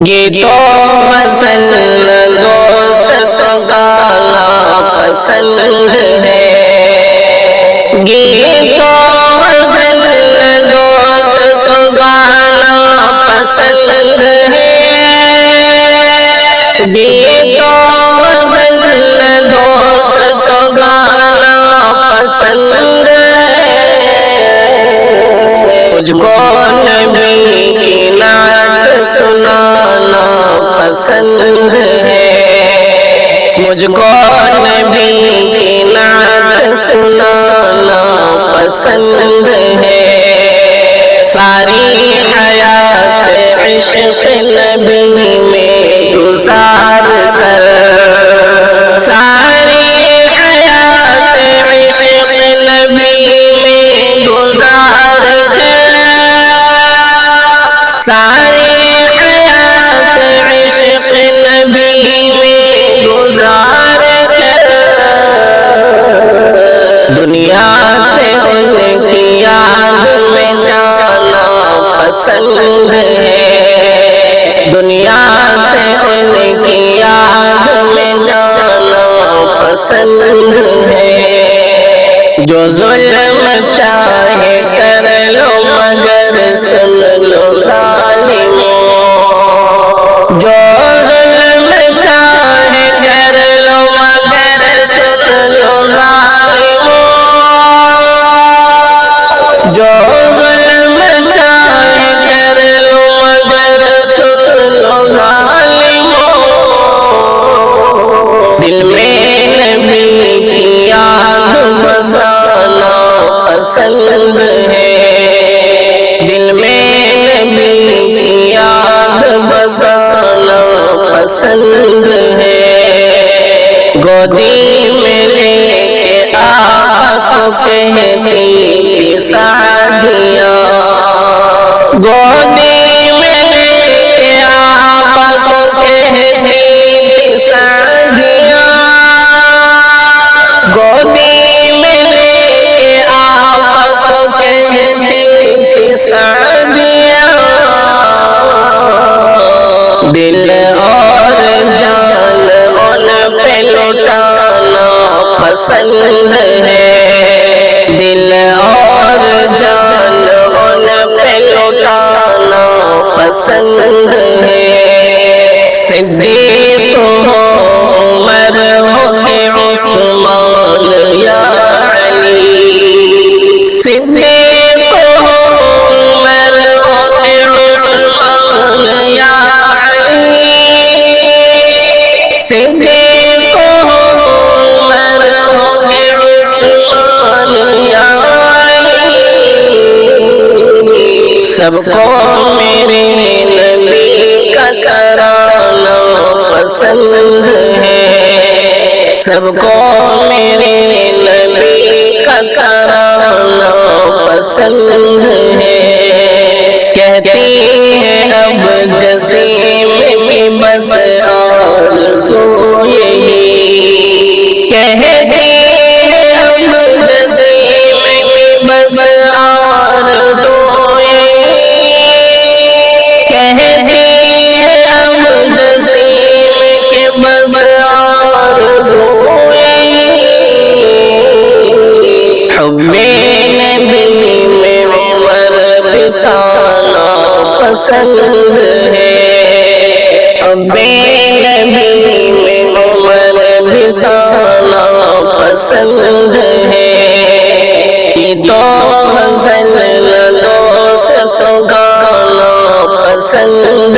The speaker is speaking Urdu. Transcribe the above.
یہ تو غزل دوست گانا پسند ہے، یہ تو غزل دوست گانا پسند ہے، یہ تو غزل دوست گانا پسند ہے، مجھ کو نبی کی نعت سنانا پسند ہے، مجھ کو نبی کی نعت سنانا پسند ہے، ساری حیات عشق نبی میں گزار کر، ساری حیات عشق نبی میں گزار کر، ساری حیات عشق نبی میں گزار کر، دنیا سے ان کی یاد میں جانا پسند ہے، دنیا سے ان کی یاد میں جانا پسند ہے، جو ظلم چاہے کر لو مگر سن لو ظالموں، جو ظلم چاہے کر لو مگر سن لو ظالموں، جو ظلم چاہے کر لو مگر سن لو ظالموں، دل میں نبی کی یاد بسانا پسند ہے، دل میں نبی کی یاد بسانا پسند ہے، گودی میں لے کے آقا کو کہتی تھی سعدیہ، گودی میں لے کے آقا کو کہتی تھی سعدیہ، گودی میں لے کے آقا کو کہتی تھی سعدیہ، دل اور جان ان پہ لٹانا پسند ہے، دل اور جان ان پہ لٹانا پسند ہے، صدیق ہو عمر ہو کہ عثمان یا علی، صدیق ہو عمر ہو کہ عثمان یا علی، صدیق ہو عمر ہو کہ عثمان یا علی، سب کو میرے نبی کا ترانہ پسند ہے، سب کو میرے نبی کا ترانہ پسند ہے، کہتی ہے اب جسیم میں بس آرزو یہی، کہتی ہے اب جسیم میں بس آرزو یہی، کہتی ہے اب جسیم کے بس آرزو یہی، حب نبی میں عمر بتانا پسند ہے، حب نبی میں عمر بتانا پسند ہے، یہ تو غزل دوست گانا پسند